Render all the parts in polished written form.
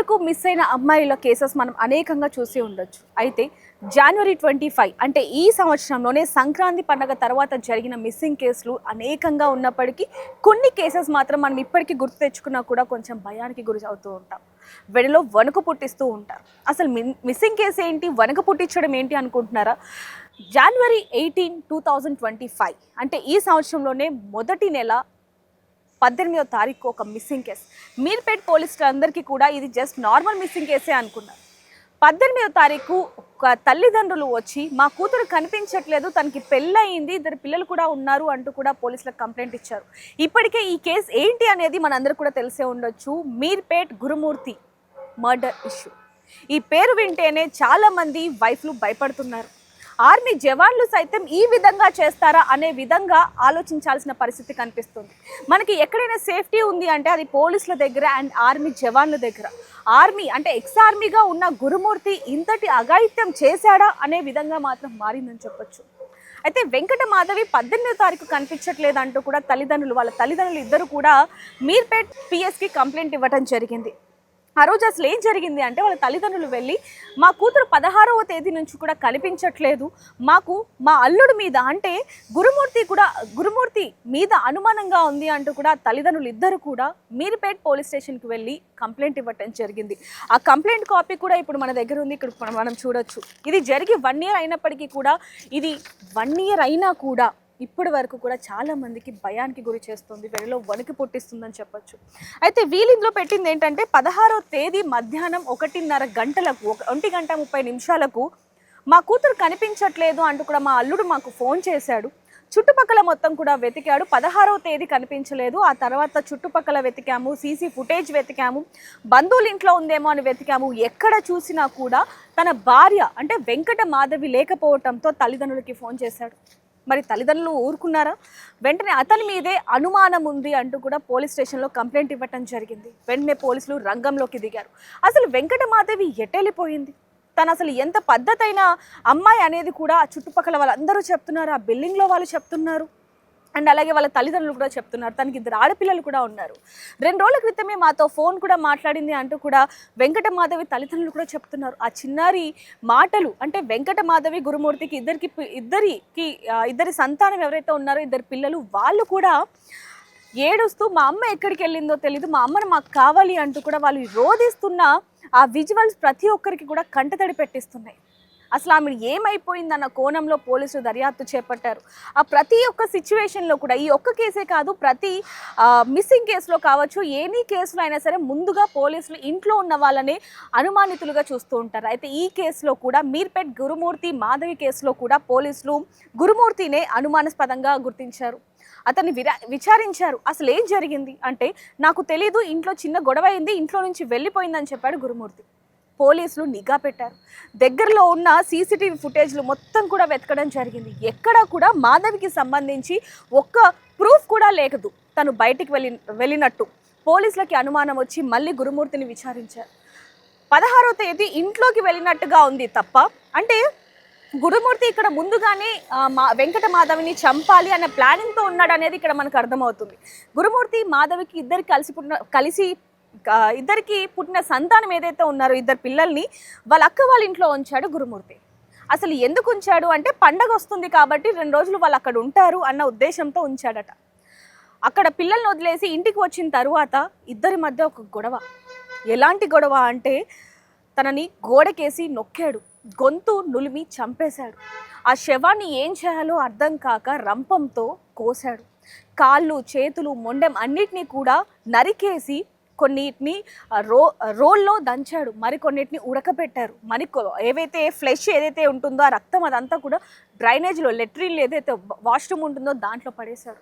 వరకు మిస్ అయిన అమ్మాయిల కేసెస్ మనం అనేకంగా చూసి ఉండొచ్చు. అయితే జనవరి 25 అంటే ఈ సంవత్సరంలోనే సంక్రాంతి పండుగ తర్వాత జరిగిన మిస్సింగ్ కేసులు అనేకంగా ఉన్నప్పటికీ కొన్ని కేసెస్ మాత్రం మనం ఇప్పటికీ గుర్తు తెచ్చుకున్నా కూడా కొంచెం భయానికి గురి అవుతూ ఉంటాం. వెడిలో వణుకు పుట్టిస్తూ ఉంటారు. అసలు మిస్సింగ్ కేసు ఏంటి, వణుకు పుట్టించడం ఏంటి అనుకుంటున్నారా? జనవరి 18, 2025 అంటే ఈ సంవత్సరంలోనే మొదటి నెల 18వ తారీఖు ఒక మిస్సింగ్ కేసు. మీర్పేట్ పోలీసులందరికీ కూడా ఇది జస్ట్ నార్మల్ మిస్సింగ్ కేసే అనుకున్నారు. 18వ తారీఖు ఒక తల్లిదండ్రులు వచ్చి మా కూతురు కనిపించట్లేదు, తనకి పెళ్ళయింది, 2 పిల్లలు కూడా ఉన్నారు అంటూ కూడా పోలీసులకు కంప్లైంట్ ఇచ్చారు. ఇప్పటికే ఈ కేసు ఏంటి అనేది మనందరికీ కూడా తెలిసే ఉండొచ్చు. మీర్పేట్ గురుమూర్తి మర్డర్ ఇష్యూ. ఈ పేరు వింటేనే చాలామంది వైఫ్లు భయపడుతున్నారు. ఆర్మీ జవాన్లు సైతం ఈ విధంగా చేస్తారా అనే విధంగా ఆలోచించాల్సిన పరిస్థితి కనిపిస్తుంది. మనకి ఎక్కడైనా సేఫ్టీ ఉంది అంటే అది పోలీసుల దగ్గర అండ్ ఆర్మీ జవాన్ల దగ్గర. ఆర్మీ అంటే ఎక్స్ ఆర్మీగా ఉన్న గురుమూర్తి ఇంతటి అఘాయిత్యం చేశాడా అనే విధంగా మాత్రం మారిందని చెప్పొచ్చు. అయితే వెంకట మాధవి 18వ తారీఖు కనిపించట్లేదు అంటూ కూడా వాళ్ళ తల్లిదండ్రులు ఇద్దరు కూడా మీర్పేట్ పిఎస్కి కంప్లైంట్ ఇవ్వడం జరిగింది. ఆ రోజు అసలు ఏం జరిగింది అంటే వాళ్ళ తల్లిదండ్రులు వెళ్ళి మా కూతురు 16వ తేదీ నుంచి కూడా కనిపించట్లేదు, మాకు మా అల్లుడు మీద అంటే గురుమూర్తి మీద అనుమానంగా ఉంది అంటూ కూడా తల్లిదండ్రులు ఇద్దరు కూడా మీర్పేట్ పోలీస్ స్టేషన్కి వెళ్ళి కంప్లైంట్ ఇవ్వటం జరిగింది. ఆ కంప్లైంట్ కాపీ కూడా ఇప్పుడు మన దగ్గర ఉంది, ఇక్కడ మనం చూడొచ్చు. ఇది జరిగి 1 year అయినప్పటికీ కూడా ఇది 1 year అయినా కూడా ఇప్పటి వరకు కూడా చాలా మందికి భయానికి గురి చేస్తుంది, వెడిలో వణుకు పుట్టిస్తుందని చెప్పొచ్చు. అయితే వీళ్ళు ఇందులో పెట్టింది ఏంటంటే 16వ తేదీ మధ్యాహ్నం 1:30 గంటలకు 1:30 మా కూతురు కనిపించట్లేదు అంటూ కూడా మా అల్లుడు మాకు ఫోన్ చేశాడు. చుట్టుపక్కల మొత్తం కూడా వెతికాడు. 16వ తేదీ కనిపించలేదు. ఆ తర్వాత చుట్టుపక్కల వెతికాము, సీసీ ఫుటేజ్ వెతికాము, బంధువుల ఇంట్లో ఉందేమో అని వెతికాము. ఎక్కడ చూసినా కూడా తన భార్య అంటే వెంకట మాధవి లేకపోవడంతో తల్లిదండ్రులకి ఫోన్ చేశాడు. మరి తల్లిదండ్రులు ఊరుకున్నారా? వెంటనే అతని మీదే అనుమానం ఉంది అంటూ కూడా పోలీస్ స్టేషన్లో కంప్లైంట్ ఇవ్వటం జరిగింది. వెంటనే పోలీసులు రంగంలోకి దిగారు. అసలు వెంకట మాధవి ఎటెళ్ళిపోయింది, తను అసలు ఎంత పద్ధతైన అమ్మాయి అనేది కూడా ఆ చుట్టుపక్కల వాళ్ళందరూ చెప్తున్నారు, ఆ బిల్డింగ్లో వాళ్ళు చెప్తున్నారు అండ్ అలాగే వాళ్ళ తల్లిదండ్రులు కూడా చెప్తున్నారు. తనకి 2 ఆడపిల్లలు కూడా ఉన్నారు. 2 రోజుల క్రితమే మాతో ఫోన్ కూడా మాట్లాడింది అంటూ కూడా వెంకట మాధవి తల్లిదండ్రులు కూడా చెప్తున్నారు. ఆ చిన్నారి మాటలు అంటే వెంకట మాధవి గురుమూర్తికి ఇద్దరి సంతానం ఎవరైతే ఉన్నారో 2 పిల్లలు, వాళ్ళు కూడా ఏడుస్తూ మా అమ్మ ఎక్కడికి వెళ్ళిందో తెలీదు, మా అమ్మను మాకు కావాలి అంటూ కూడా వాళ్ళు రోధిస్తున్న ఆ విజువల్స్ ప్రతి ఒక్కరికి కూడా కంటతడి పెట్టిస్తున్నాయి. అసలు ఆమె ఏమైపోయిందన్న కోణంలో పోలీసులు దర్యాప్తు చేపట్టారు. ఆ ప్రతి ఒక్క సిచ్యువేషన్లో కూడా ఈ ఒక్క కేసే కాదు, ప్రతి మిస్సింగ్ కేసులో కావచ్చు, ఎనీ కేసులో అయినా సరే ముందుగా పోలీసులు ఇంట్లో ఉన్న వాళ్ళనే అనుమానితులుగా చూస్తూ ఉంటారు. అయితే ఈ కేసులో కూడా మీర్పేట్ గురుమూర్తి మాధవి కేసులో కూడా పోలీసులు గురుమూర్తినే అనుమానాస్పదంగా గుర్తించారు. అతన్ని విచారించారు. అసలు ఏం జరిగింది అంటే నాకు తెలీదు, ఇంట్లో చిన్న గొడవ అయింది, ఇంట్లో నుంచి వెళ్ళిపోయిందని చెప్పాడు గురుమూర్తి. పోలీసులు నిఘా పెట్టారు. దగ్గరలో ఉన్న సీసీటీవీ ఫుటేజ్లు మొత్తం కూడా వెతకడం జరిగింది. ఎక్కడా కూడా మాధవికి సంబంధించి ఒక్క ప్రూఫ్ కూడా లేదు తను బయటికి వెళ్ళినట్టు. పోలీసులకి అనుమానం వచ్చి మళ్ళీ గురుమూర్తిని విచారించారు. 16వ తేదీ ఇంట్లోకి వెళ్ళినట్టుగా ఉంది తప్ప, అంటే గురుమూర్తి ఇక్కడ ముందుగానే వెంకట మాధవిని చంపాలి అనే ప్లానింగ్తో ఉన్నాడు అనేది ఇక్కడ మనకు అర్థమవుతుంది. గురుమూర్తి మాధవికి ఇద్దరికి పుట్టిన సంతానం ఏదైతే ఉన్నారో 2 పిల్లల్ని వాళ్ళ అక్క వాళ్ళ ఇంట్లో ఉంచాడు గురుమూర్తి. అసలు ఎందుకు ఉంచాడు అంటే పండగ వస్తుంది కాబట్టి 2 రోజులు వాళ్ళు అక్కడ ఉంటారు అన్న ఉద్దేశంతో ఉంచాడట. అక్కడ పిల్లల్ని వదిలేసి ఇంటికి వచ్చిన తర్వాత ఇద్దరి మధ్య ఒక గొడవ. ఎలాంటి గొడవ అంటే తనని గోడకేసి నొక్కాడు, గొంతు నులిమి చంపేశాడు. ఆ శవాన్ని ఏం చేయాలో అర్థం కాక రంపంతో కోశాడు. కాళ్ళు, చేతులు, మొండెం అన్నిటినీ కూడా నరికేసి కొన్నిటిని రోల్లో దంచాడు, మరికొన్నిటిని ఉడకబెట్టారు. ఏవైతే ఫ్లెష్ ఏదైతే ఉంటుందో ఆ రక్తం అదంతా కూడా డ్రైనేజ్లో, లెట్రిన్లో ఏదైతే వాష్రూమ్ ఉంటుందో దాంట్లో పడేశారు.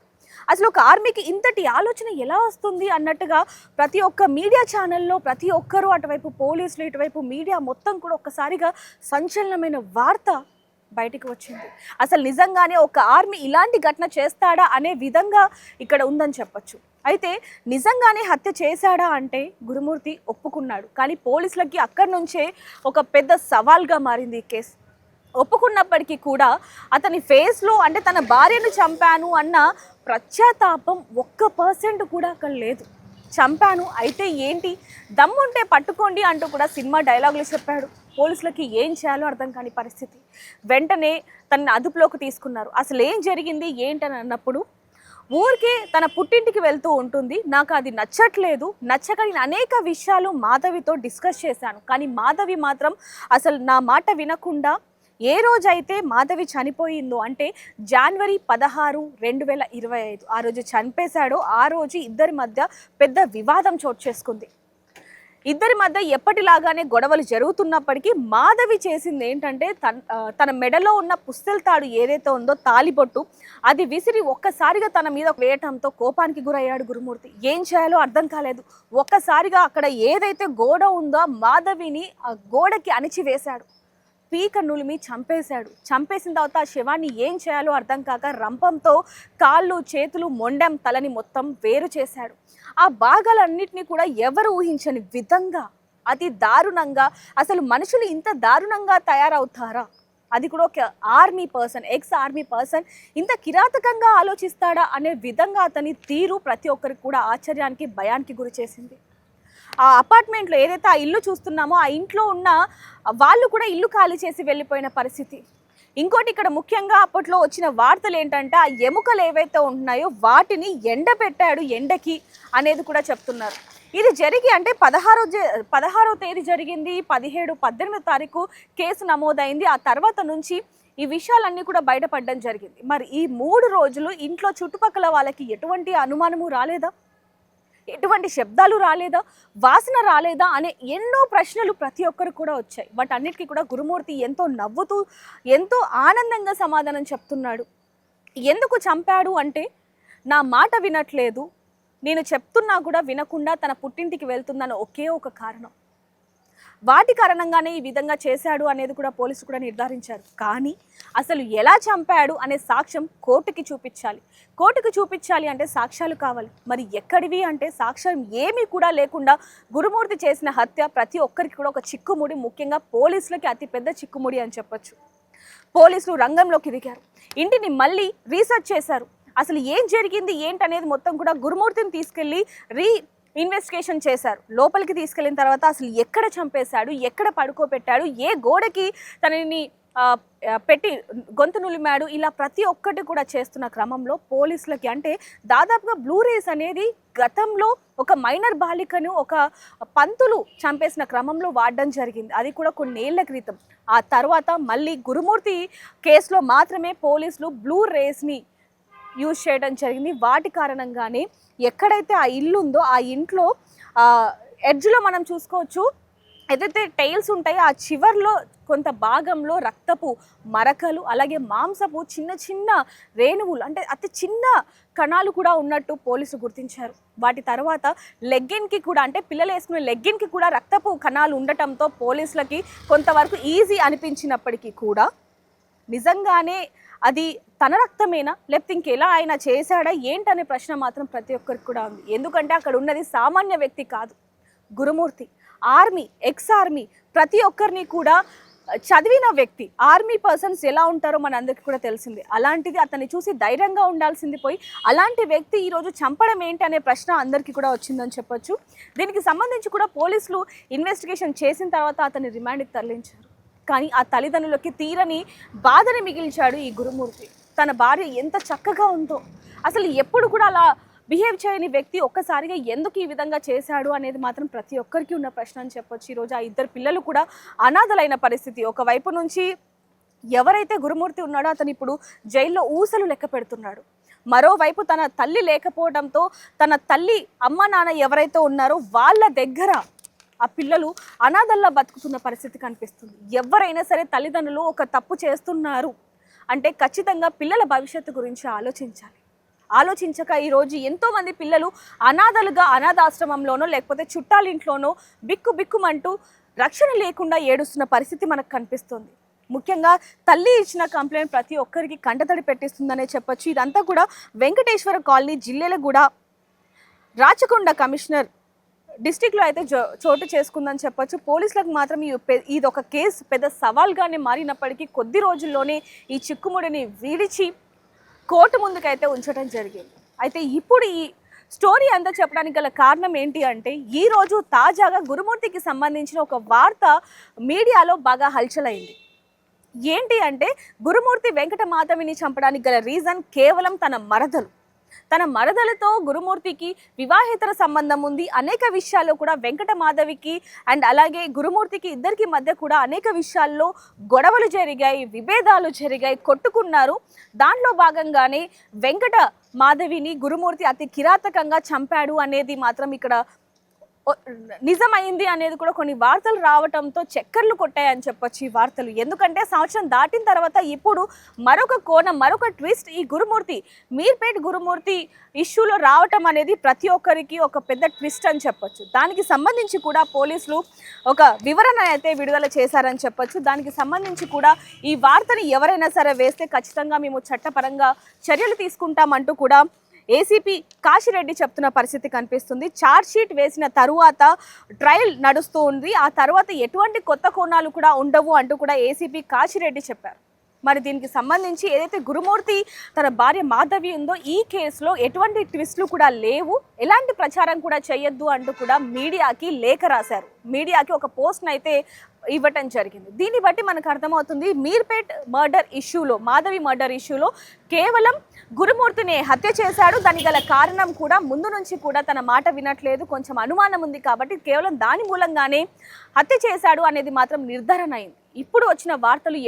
అసలు ఒక ఆర్మీకి ఇంతటి ఆలోచన ఎలా వస్తుంది అన్నట్టుగా ప్రతి ఒక్క మీడియా ఛానల్లో ప్రతి ఒక్కరూ, అటువైపు పోలీసులు, ఇటువైపు మీడియా మొత్తం కూడా ఒక్కసారిగా సంచలనమైన వార్త బయటికి వచ్చింది. అసలు నిజంగానే ఒక ఆర్మీ ఇలాంటి ఘటన చేస్తాడా అనే విధంగా ఇక్కడ ఉందని చెప్పొచ్చు. అయితే నిజంగానే హత్య చేశాడా అంటే గురుమూర్తి ఒప్పుకున్నాడు. కానీ పోలీసులకి అక్కడి నుంచే ఒక పెద్ద సవాల్గా మారింది ఈ కేసు. ఒప్పుకున్నప్పటికీ కూడా అతని ఫేస్లో అంటే తన భార్యను చంపాను అన్న పశ్చాత్తాపం 1% కూడా అక్కడ లేదు. చంపాను అయితే ఏంటి, దమ్ముంటే పట్టుకోండి అంటూ కూడా సినిమా డైలాగులు చెప్పాడు. పోలీసులకి ఏం చేయాలో అర్థం కాని పరిస్థితి. వెంటనే తనని అదుపులోకి తీసుకున్నారు. అసలు ఏం జరిగింది ఏంటని అన్నప్పుడు ఊరికే తన పుట్టింటికి వెళ్తూ ఉంటుంది. నాకు అది నచ్చట్లేదు, నచ్చక నేను అనేక విషయాలు మాధవితో డిస్కస్ చేశాను. కానీ మాధవి మాత్రం అసలు నా మాట వినకుండా ఏ రోజైతే మాధవి చనిపోయిందో అంటే జనవరి 16, 2025 ఆ రోజు చనిపేశాడో ఆ రోజు ఇద్దరి మధ్య పెద్ద వివాదం చోటు చేసుకుంది. ఇద్దరి మధ్య ఎప్పటిలాగానే గొడవలు జరుగుతున్నప్పటికీ మాధవి చేసింది ఏంటంటే తన మెడలో ఉన్న పుస్తెల తాడు ఏదైతే ఉందో తాలిబొట్టు అది విసిరి ఒక్కసారిగా తన మీద వేయటంతో కోపానికి గురయ్యాడు గురుమూర్తి. ఏం చేయాలో అర్థం కాలేదు. ఒక్కసారిగా అక్కడ ఏదైతే గోడ ఉందో మాధవిని ఆ గోడకి అణిచివేశాడు. పీక నులిమి చంపేశాడు. చంపేసిన తర్వాత ఆ శవాన్ని ఏం చేయాలో అర్థం కాక రంపంతో కాళ్ళు చేతులు మొండెం తలని మొత్తం వేరు చేశాడు. ఆ భాగాలన్నింటినీ కూడా ఎవరు ఊహించని విధంగా అతి దారుణంగా, అసలు మనుషులు ఇంత దారుణంగా తయారవుతారా, అది కూడా ఒక army person, ex army person ఇంత కిరాతకంగా ఆలోచిస్తాడా అనే విధంగా అతని తీరు ప్రతి ఒక్కరికి కూడా ఆశ్చర్యానికి భయానికి గురి చేసింది. ఆ అపార్ట్మెంట్లో ఏదైతే ఆ ఇల్లు చూస్తున్నామో ఆ ఇంట్లో ఉన్న వాళ్ళు కూడా ఇల్లు ఖాళీ చేసి వెళ్ళిపోయిన పరిస్థితి. ఇంకోటి ఇక్కడ ముఖ్యంగా అప్పట్లో వచ్చిన వార్తలు ఏంటంటే ఆ ఎముకలు ఏవైతే ఉంటున్నాయో వాటిని ఎండబెట్టాడు ఎండకి అనేది కూడా చెప్తున్నారు. ఇది జరిగి అంటే 16వ తేదీ జరిగింది, 17, 18వ తారీఖు కేసు నమోదైంది. ఆ తర్వాత నుంచి ఈ విషయాలన్నీ కూడా బయటపడడం జరిగింది. మరి ఈ 3 రోజులు ఇంట్లో చుట్టుపక్కల వాళ్ళకి ఎటువంటి అనుమానము రాలేదా, ఎటువంటి శబ్దాలు రాలేదా, వాసన రాలేదా అనే ఎన్నో ప్రశ్నలు ప్రతి ఒక్కరు కూడా వచ్చాయి. బట్ అన్నిటికీ కూడా గురుమూర్తి ఎంతో నవ్వుతూ ఎంతో ఆనందంగా సమాధానం చెప్తున్నాడు. ఎందుకు చంపాడు అంటే నా మాట వినట్లేదు, నేను చెప్తున్నా కూడా వినకుండా తన పుట్టింటికి వెళ్తుందన్న ఒకే ఒక కారణం, వాటి కారణంగానే ఈ విధంగా చేశాడు అనేది కూడా పోలీసులు కూడా నిర్ధారించారు. కానీ అసలు ఎలా చంపాడు అనే సాక్ష్యం కోర్టుకి చూపించాలి. కోర్టుకి చూపించాలి అంటే సాక్ష్యాలు కావాలి. మరి ఎక్కడివి అంటే సాక్ష్యం ఏమీ కూడా లేకుండా గురుమూర్తి చేసిన హత్య ప్రతి ఒక్కరికి కూడా ఒక చిక్కుముడి, ముఖ్యంగా పోలీసులకి అతిపెద్ద చిక్కుముడి అని చెప్పొచ్చు. పోలీసులు రంగంలోకి దిగారు, ఇంటిని మళ్ళీ రీసెర్చ్ చేశారు. అసలు ఏం జరిగింది ఏంటనేది మొత్తం కూడా గురుమూర్తిని తీసుకెళ్ళి ఇన్వెస్టిగేషన్ చేశారు. లోపలికి తీసుకెళ్ళిన తర్వాత అసలు ఎక్కడ చంపేశాడు, ఎక్కడ పడుకోబెట్టాడు, ఏ గోడకి తనని పెట్టి గొంతు నులిమాడు, ఇలా ప్రతి ఒక్కటి కూడా చేస్తున్న క్రమంలో పోలీసులకి అంటే దాదాపుగా బ్లూ రేస్ అనేది గతంలో ఒక మైనర్ బాలికను ఒక పంతులు చంపేసిన క్రమంలో వాడడం జరిగింది. అది కూడా కొన్నేళ్ల క్రితం. ఆ తర్వాత మళ్ళీ గురుమూర్తి కేసులో మాత్రమే పోలీసులు బ్లూ రేస్ని యూజ్ చేయడం జరిగింది. వాటి కారణంగానే ఎక్కడైతే ఆ ఇల్లు ఉందో ఆ ఇంట్లో ఎడ్జ్లో మనం చూసుకోవచ్చు ఏదైతే టైల్స్ ఉంటాయో ఆ చివర్లో కొంత భాగంలో రక్తపు మరకలు, అలాగే మాంసపు చిన్న చిన్న రేణువులు అంటే అతి చిన్న కణాలు కూడా ఉన్నట్టు పోలీసులు గుర్తించారు. వాటి తర్వాత లెగ్గిన్కి కూడా అంటే పిల్లలు వేసుకునే లెగ్గిన్కి కూడా రక్తపు కణాలు ఉండటంతో పోలీసులకి కొంతవరకు ఈజీ అనిపించినప్పటికీ కూడా నిజంగానే అది తన రక్తమేనా లేకపోతే ఇంకెలా ఆయన చేశాడా ఏంటనే ప్రశ్న మాత్రం ప్రతి ఒక్కరికి కూడా ఉంది. ఎందుకంటే అక్కడ ఉన్నది సామాన్య వ్యక్తి కాదు, గురుమూర్తి ఆర్మీ, ఎక్స్ ఆర్మీ, ప్రతి ఒక్కరిని కూడా చదివిన వ్యక్తి. ఆర్మీ పర్సన్స్ ఎలా ఉంటారో మన అందరికీ కూడా తెలిసిందే. అలాంటిది అతన్ని చూసి ధైర్యంగా ఉండాల్సింది పోయి అలాంటి వ్యక్తి ఈరోజు చంపడం ఏంటి అనే ప్రశ్న అందరికీ కూడా వచ్చిందని చెప్పొచ్చు. దీనికి సంబంధించి కూడా పోలీసులు ఇన్వెస్టిగేషన్ చేసిన తర్వాత అతన్ని రిమాండ్కి తరలించారు. కానీ ఆ తల్లిదండ్రులకి తీరని బాధని మిగిల్చాడు ఈ గురుమూర్తి. తన భార్య ఎంత చక్కగా ఉందో, అసలు ఎప్పుడు కూడా అలా బిహేవ్ చేయని వ్యక్తి ఒక్కసారిగా ఎందుకు ఈ విధంగా చేశాడు అనేది మాత్రం ప్రతి ఒక్కరికి ఉన్న ప్రశ్న అని చెప్పొచ్చు. ఈరోజు ఆ ఇద్దరు పిల్లలు కూడా అనాథలైన పరిస్థితి. ఒకవైపు నుంచి ఎవరైతే గురుమూర్తి ఉన్నాడో అతను ఇప్పుడు జైల్లో ఊసలు లెక్క పెడుతున్నాడు. మరోవైపు తన తల్లి లేకపోవడంతో తన తల్లి అమ్మ నాన్న ఎవరైతే ఉన్నారో వాళ్ళ దగ్గర ఆ పిల్లలు అనాథల్లా బతుకుతున్న పరిస్థితి కనిపిస్తుంది. ఎవరైనా సరే తల్లిదండ్రులు ఒక తప్పు చేస్తున్నారు అంటే ఖచ్చితంగా పిల్లల భవిష్యత్తు గురించి ఆలోచించాలి. ఆలోచించక ఈరోజు ఎంతోమంది పిల్లలు అనాథలుగా అనాథాశ్రమంలోనో లేకపోతే చుట్టాలింట్లోనో బిక్కుమంటూ రక్షణ లేకుండా ఏడుస్తున్న పరిస్థితి మనకు కనిపిస్తుంది. ముఖ్యంగా తల్లి ఇచ్చిన కంప్లైంట్ ప్రతి ఒక్కరికి కంటతడి పెట్టిస్తుందనే చెప్పొచ్చు. ఇదంతా కూడా వెంకటేశ్వర కాలనీ, జిల్లెలగూడ, రాచకొండ కమిషనర్ డిస్టిక్లో అయితే చోటు చేసుకుందని చెప్పొచ్చు. పోలీసులకు మాత్రం ఇది ఒక కేసు పెద్ద సవాల్గానే మారినప్పటికీ కొద్ది రోజుల్లోనే ఈ చిక్కుముడిని విడిచి కోర్టు ముందుకైతే ఉంచడం జరిగింది. అయితే ఇప్పుడు ఈ స్టోరీ అంతా చెప్పడానికి గల కారణం ఏంటి అంటే ఈరోజు తాజాగా గురుమూర్తికి సంబంధించిన ఒక వార్త మీడియాలో బాగా హల్చల్ అయింది. ఏంటి అంటే గురుమూర్తి వెంకట మాధవిని చంపడానికి గల రీజన్ కేవలం తన మరదలతో గురుమూర్తికి వివాహేతర సంబంధం ఉంది. అనేక విషయాల్లో కూడా వెంకట మాధవికి అండ్ అలాగే గురుమూర్తికి ఇద్దరికి మధ్య కూడా అనేక విషయాల్లో గొడవలు జరిగాయి, విభేదాలు జరిగాయి, కొట్టుకున్నారు. దాంట్లో భాగంగానే వెంకట మాధవిని గురుమూర్తి అతి కిరాతకంగా చంపాడు అనేది మాత్రం ఇక్కడ నిజమైంది అనేది కూడా కొన్ని వార్తలు రావడంతో చక్కర్లు కొట్టాయని చెప్పొచ్చు ఈ వార్తలు. ఎందుకంటే సంవత్సరం దాటిన తర్వాత ఇప్పుడు మరొక కోణం, మరొక ట్విస్ట్ ఈ గురుమూర్తి మీర్పేట్ గురుమూర్తి ఇష్యూలో రావటం అనేది ప్రతి ఒక్కరికి ఒక పెద్ద ట్విస్ట్ అని చెప్పొచ్చు. దానికి సంబంధించి కూడా పోలీసులు ఒక వివరణ అయితే విడుదల చేశారని చెప్పొచ్చు. దానికి సంబంధించి కూడా ఈ వార్తని ఎవరైనా సరే వేస్తే ఖచ్చితంగా మేము చట్టపరంగా చర్యలు తీసుకుంటామంటూ కూడా ఏసీపీ కాశిరెడ్డి చెప్తున్న పరిస్థితి కనిపిస్తుంది. ఛార్జ్ షీట్ వేసిన తరువాత ట్రయల్ నడుస్తూ ఉంది. ఆ తర్వాత ఎటువంటి కొత్త కోణాలు కూడా ఉండవు అంటూ కూడా ఏసీపీ కాశిరెడ్డి చెప్పారు. మరి దీనికి సంబంధించి ఏదైతే గురుమూర్తి తన భార్య మాధవి ఉందో ఈ కేసులో ఎటువంటి ట్విస్ట్లు కూడా లేవు, ఎలాంటి ప్రచారం కూడా చేయొద్దు అంటూ కూడా మీడియాకి లేఖ రాశారు. మీడియాకి ఒక పోస్ట్ని అయితే ఇవ్వటం జరిగింది. దీన్ని బట్టి మనకు అర్థమవుతుంది మీర్పేట్ మర్డర్ ఇష్యూలో, మాధవి మర్డర్ ఇష్యూలో కేవలం గురుమూర్తిని హత్య చేశాడు. దానికి గల కారణం కూడా ముందు నుంచి కూడా తన మాట వినట్లేదు, కొంచెం అనుమానం ఉంది కాబట్టి కేవలం దాని మూలంగానే హత్య చేశాడు అనేది మాత్రం నిర్ధారణ అయింది. ఇప్పుడు వచ్చిన వార్తలు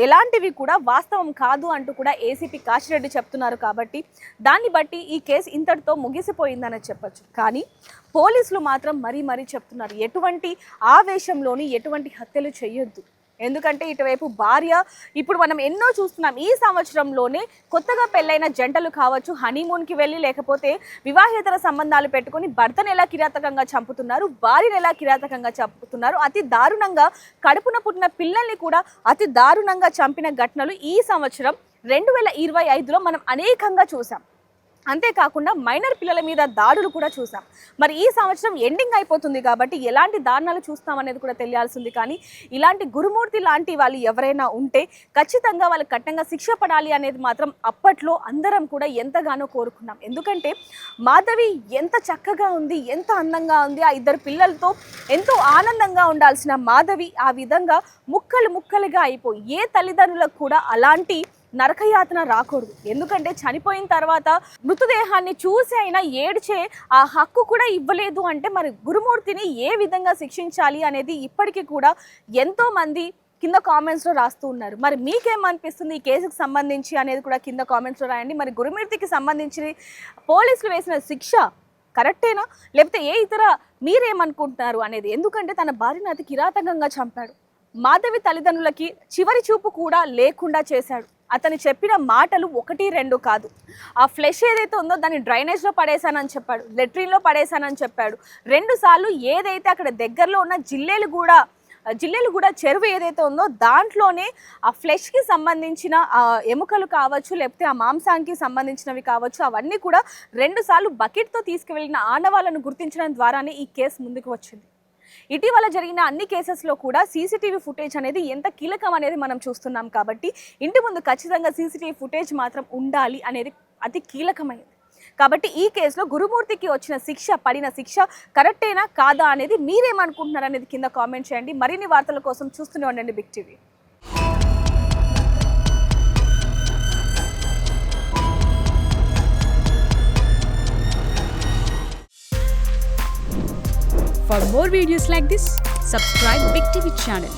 ఎలాంటివి కూడా వాస్తవం కాదు అంటూ కూడా ఏసీపీ కాశిరెడ్డి చెప్తున్నారు. కాబట్టి దాన్ని బట్టి ఈ కేసు ఇంతటితో ముగిసిపోయిందని చెప్పొచ్చు. కానీ పోలీసులు మాత్రం మరీ చెప్తున్నారు ఎటువంటి ఆవేశంలోని ఎటువంటి హత్యలు చేయొద్దు. ఎందుకంటే ఇటువైపు భార్య, ఇప్పుడు మనం ఎన్నో చూస్తున్నాం ఈ సంవత్సరంలోనే కొత్తగా పెళ్ళైన జంటలు కావచ్చు, హనీమూన్కి వెళ్ళి లేకపోతే వివాహేతర సంబంధాలు పెట్టుకొని భర్తను ఎలా కిరాతకంగా చంపుతున్నారు, భార్యను ఎలా కిరాతకంగా చంపుతున్నారు, అతి దారుణంగా కడుపున పుట్టిన పిల్లల్ని కూడా అతి దారుణంగా చంపిన ఘటనలు ఈ సంవత్సరం 2025లో మనం అనేకంగా చూసాం. అంతేకాకుండా మైనర్ పిల్లల మీద దాడులు కూడా చూసాం. మరి ఈ సంవత్సరం ఎండింగ్ అయిపోతుంది కాబట్టి ఎలాంటి దారుణాలు చూస్తామనేది కూడా తెలియాల్సింది. కానీ ఇలాంటి గురుమూర్తి లాంటి వాళ్ళు ఎవరైనా ఉంటే ఖచ్చితంగా వాళ్ళకి కఠినంగా శిక్ష పడాలి అనేది మాత్రం అప్పట్లో అందరం కూడా ఎంతగానో కోరుకున్నాం. ఎందుకంటే మాధవి ఎంత చక్కగా ఉంది, ఎంత అందంగా ఉంది, ఆ ఇద్దరు పిల్లలతో ఎంతో ఆనందంగా ఉండాల్సిన మాధవి ఆ విధంగా ముక్కలుగా అయిపోయి ఏ తల్లిదండ్రులకు కూడా అలాంటి నరకయాతన రాకూడదు. ఎందుకంటే చనిపోయిన తర్వాత మృతదేహాన్ని చూసి అయినా ఏడ్చే ఆ హక్కు కూడా ఇవ్వలేదు అంటే మరి గురుమూర్తిని ఏ విధంగా శిక్షించాలి అనేది ఇప్పటికీ కూడా ఎంతో మంది కింద కామెంట్స్లో రాస్తూ ఉన్నారు. మరి మీకేమనిపిస్తుంది ఈ కేసుకు సంబంధించి అనేది కూడా కింద కామెంట్స్లో రాయండి. మరి గురుమూర్తికి సంబంధించి పోలీసులు వేసిన శిక్ష కరెక్టేనా, లేకపోతే ఏ ఇతర మీరేమనుకుంటున్నారు అనేది. ఎందుకంటే తన భార్యను అతి కిరాతకంగా చంపాడు. మాధవి తల్లిదండ్రులకి చివరి చూపు కూడా లేకుండా చేశాడు. అతను చెప్పిన మాటలు 1-2 కాదు. ఆ ఫ్లెష్ ఏదైతే ఉందో దాన్ని డ్రైనేజ్లో పడేశానని చెప్పాడు, లెట్రిన్లో పడేశానని చెప్పాడు. 2 సార్లు ఏదైతే అక్కడ దగ్గరలో ఉన్న జిల్లేలుగూడ చెరువు ఏదైతే ఉందో దాంట్లోనే ఆ ఫ్లెష్కి సంబంధించిన ఎముకలు కావచ్చు, లేకపోతే ఆ మాంసానికి సంబంధించినవి కావచ్చు, అవన్నీ కూడా 2 సార్లు బకెట్తో తీసుకువెళ్ళిన ఆనవాళ్ళను గుర్తించడం ద్వారానే ఈ కేసు ముందుకు వచ్చింది. ఇటీవల జరిగిన అన్ని కేసెస్లో కూడా సీసీటీవీ ఫుటేజ్ అనేది ఎంత కీలకం అనేది మనం చూస్తున్నాం. కాబట్టి ఇంటి ముందు ఖచ్చితంగా సీసీటీవీ ఫుటేజ్ మాత్రం ఉండాలి అనేది అతి కీలకమైనది. కాబట్టి ఈ కేసులో గురుమూర్తికి వచ్చిన పడిన శిక్ష కరెక్టేనా కాదా అనేది మీరేమనుకుంటున్నారు అనేది కింద కామెంట్ చేయండి. మరిన్ని వార్తల కోసం చూస్తూనే ఉండండి Big TV. For more videos like this, subscribe Big TV channel.